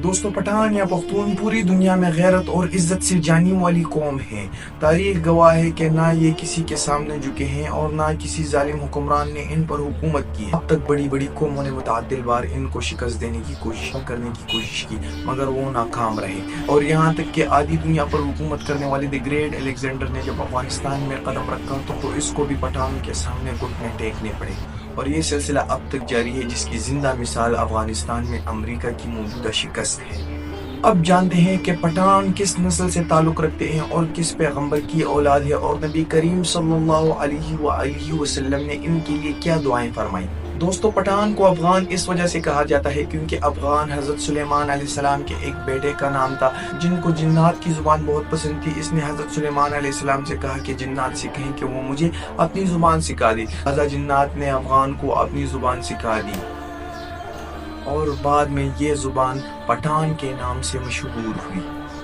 دوستو پٹھان یا پختون پوری دنیا میں غیرت اور عزت سے جانی والی قوم ہے۔ تاریخ گواہ ہے کہ نہ یہ کسی کے سامنے جھکے ہیں اور نہ کسی ظالم حکمران نے ان پر حکومت کی ہے۔ اب تک بڑی بڑی قوموں نے متعدد بار ان کو شکست دینے کی کوشش کی مگر وہ ناکام رہے، اور یہاں تک کہ آدھی دنیا پر حکومت کرنے والے دی گریٹ الیگزینڈر نے جب افغانستان میں قدم رکھا تو اس کو بھی پٹھانوں کے سامنے گھٹنے ٹیکنے پڑے، اور یہ سلسلہ اب تک جاری ہے، جس کی زندہ مثال افغانستان میں امریکہ کی موجودہ شکست ہے۔ اب جانتے ہیں کہ پٹھان کس نسل سے تعلق رکھتے ہیں اور کس پیغمبر کی اولاد ہے، اور نبی کریم صلی اللہ علیہ وآلہ وسلم نے ان کے لیے کیا دعائیں فرمائی۔ دوستو پٹھان کو افغان اس وجہ سے کہا جاتا ہے کیونکہ افغان حضرت سلیمان علیہ السلام کے ایک بیٹے کا نام تھا جن کو جنات کی زبان بہت پسند تھی۔ اس نے حضرت سلیمان علیہ السلام سے کہا کہ جنات سے کہیں کہ وہ مجھے اپنی زبان سکھا دی، لہذا جنات نے افغان کو اپنی زبان سکھا دی، اور بعد میں یہ زبان پٹھان کے نام سے مشہور ہوئی۔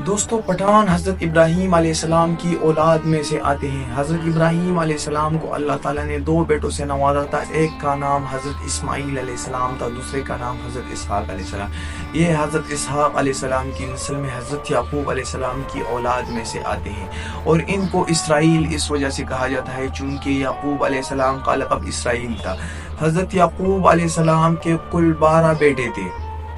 دوستو پٹھان حضرت ابراہیم علیہ السلام کی اولاد میں سے آتے ہیں۔ حضرت ابراہیم علیہ السلام کو اللہ تعالیٰ نے 2 بیٹوں سے نوازا تھا، ایک کا نام حضرت اسماعیل علیہ السلام تھا، دوسرے کا نام حضرت اسحاق علیہ السلام۔ یہ حضرت اسحاق علیہ السلام کی نسل میں حضرت یعقوب علیہ السلام کی اولاد میں سے آتے ہیں، اور ان کو اسرائیل اس وجہ سے کہا جاتا ہے چونکہ یعقوب علیہ السلام کا لقب اسرائیل تھا۔ حضرت یعقوب علیہ السلام کے کل 12 بیٹے تھے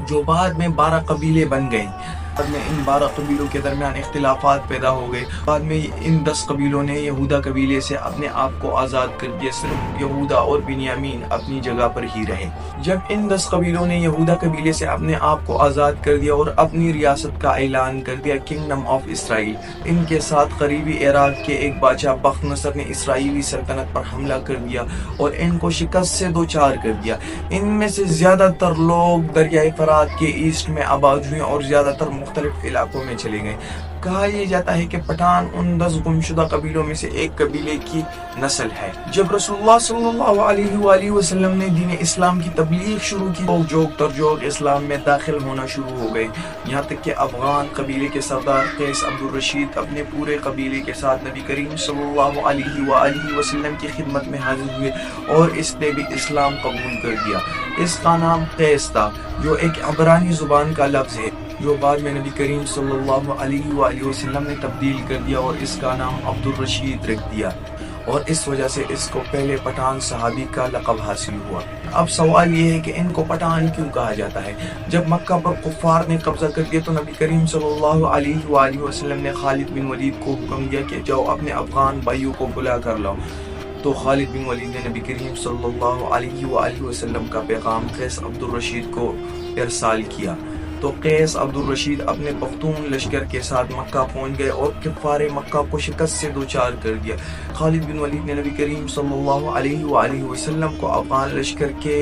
جو بعد میں 12 قبیلے بن گئے۔ بعد میں ان 12 قبیلوں کے درمیان اختلافات پیدا ہو گئے۔ بعد میں ان 10 قبیلوں نے یہودا قبیلے سے اپنے آپ کو آزاد کر دیا، صرف یہودا اور بنیامین اپنی جگہ پر ہی رہے۔ جب ان 10 قبیلوں نے یہودا قبیلے سے اپنے آپ کو آزاد کر دیا اور اپنی ریاست کا اعلان کر دیا، کنگڈم آف اسرائیل، ان کے ساتھ قریبی عراق کے ایک بادشاہ بخت نصر نے اسرائیلی سلطنت پر حملہ کر دیا اور ان کو شکست سے دوچار کر دیا۔ ان میں سے زیادہ تر لوگ دریائے فرات کے ایسٹ میں آباد ہوئے اور زیادہ تر مختلف علاقوں میں چلے گئے۔ کہا یہ جاتا ہے کہ پٹھان ان 10 گمشدہ قبیلوں میں سے ایک قبیلے کی نسل ہے۔ جب رسول اللہ صلی اللہ علیہ وآلہ وسلم نے دین اسلام کی تبلیغ شروع کی تو جوگ تر جوگ اسلام میں داخل ہونا شروع ہو گئے، یہاں تک کہ افغان قبیلے کے سردار قیس عبدالرشید اپنے پورے قبیلے کے ساتھ نبی کریم صلی اللہ علیہ وآلہ وسلم کی خدمت میں حاضر ہوئے اور اس نے بھی اسلام قبول کر دیا۔ اس کا نام قیس تھا جو ایک عبرانی زبان کا لفظ ہے جو بعد میں نبی کریم صلی اللہ علیہ وآلہ وسلم نے تبدیل کر دیا اور اس کا نام عبدالرشید رکھ دیا، اور اس وجہ سے اس کو پہلے پٹھان صحابی کا لقب حاصل ہوا۔ اب سوال یہ ہے کہ ان کو پٹھان کیوں کہا جاتا ہے؟ جب مکہ پر کفار نے قبضہ کر دیا تو نبی کریم صلی اللہ علیہ وآلہ وسلم نے خالد بن ولید کو حکم دیا کہ جاؤ اپنے افغان بھائیوں کو بلا کر لاؤ۔ تو خالد بن ولید نے نبی کریم صلی اللہ علیہ وآلہ وسلم کا پیغام قیس عبدالرشید کو ارسال کیا، تو قیس عبدالرشید اپنے پختون لشکر کے ساتھ مکہ پہنچ گئے اور کفار مکہ کو شکست سے دوچار کر دیا۔ خالد بن ولید نے نبی کریم صلی اللہ علیہ وآلہ وسلم کو افغان لشکر کے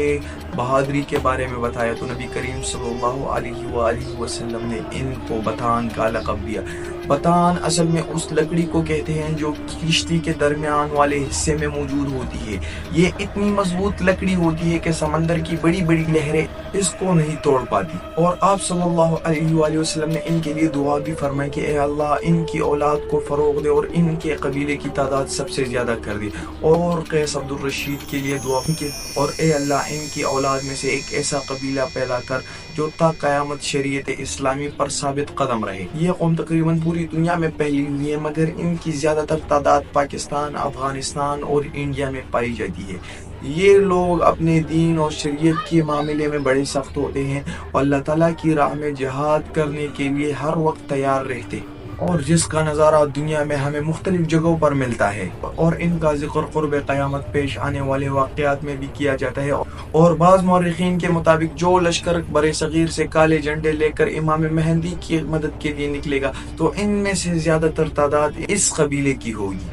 بہادری کے بارے میں بتایا، تو نبی کریم صلی اللہ علیہ وآلہ وسلم نے ان کو بتان کا لقب دیا۔ بتان اصل میں اس لکڑی کو کہتے ہیں جو کشتی کے درمیان والے حصے میں موجود ہوتی ہے۔ یہ اتنی مضبوط لکڑی ہوتی ہے کہ سمندر کی بڑی بڑی لہریں اس کو نہیں توڑ پاتی، اور آپ صلی اللہ علیہ وآلہ وسلم نے ان کے لیے دعا بھی فرمائی کہ اے اللہ ان کی اولاد کو فروغ دے اور ان کے قبیلے کی تعداد سب سے زیادہ کر دے، اور قیس عبدالرشید کے لیے دعا کی اور اے اللہ ان کی اولاد میں سے ایک ایسا قبیلہ پیدا کر جو تا قیامت شریعت اسلامی پر ثابت قدم رہے۔ یہ قوم تقریباً پوری دنیا میں پھیلی ہوئی ہے مگر ان کی زیادہ تر تعداد پاکستان، افغانستان اور انڈیا میں پائی جاتی ہے۔ یہ لوگ اپنے دین اور شریعت کے معاملے میں بڑے سخت ہوتے ہیں اور اللہ تعالیٰ کی راہ میں جہاد کرنے کے لیے ہر وقت تیار رہتے، اور جس کا نظارہ دنیا میں ہمیں مختلف جگہوں پر ملتا ہے، اور ان کا ذکر قرب قیامت پیش آنے والے واقعات میں بھی کیا جاتا ہے۔ اور بعض مورخین کے مطابق جو لشکر بر صغیر سے کالے جھنڈے لے کر امام مہدی کی مدد کے لیے نکلے گا تو ان میں سے زیادہ تر تعداد اس قبیلے کی ہوگی۔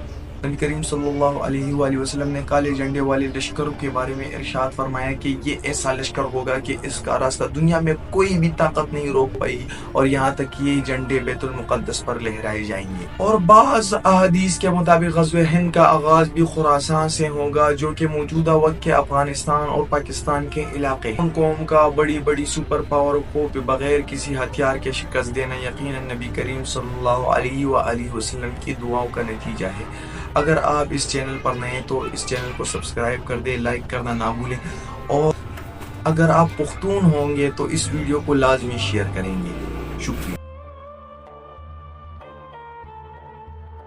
نبی کریم صلی اللہ علیہ وآلہ وسلم نے کالے جھنڈے والے لشکر کے بارے میں ارشاد فرمایا کہ یہ ایسا لشکر ہوگا کہ اس کا راستہ دنیا میں کوئی بھی طاقت نہیں روک پائی، اور یہاں تک یہ جھنڈے بیت المقدس پر لہرائے جائیں گے۔ اور بعض احادیث کے مطابق غزوہ ہند کا آغاز بھی خراسان سے ہوگا جو کہ موجودہ وقت کے افغانستان اور پاکستان کے علاقے ہیں۔ ان قوم کا بڑی بڑی سپر پاور کو بغیر کسی ہتھیار کے شکست دینا یقیناً نبی کریم صلی اللہ علیہ وآلہ وسلم کی دعاؤں کا نتیجہ ہے۔ اگر آپ اس چینل پر نئے ہیں تو اس چینل کو سبسکرائب کر دیں، لائک کرنا نہ بھولیں، اور اگر آپ پختون ہوں گے تو اس ویڈیو کو لازمی شیئر کریں گے. شکریہ.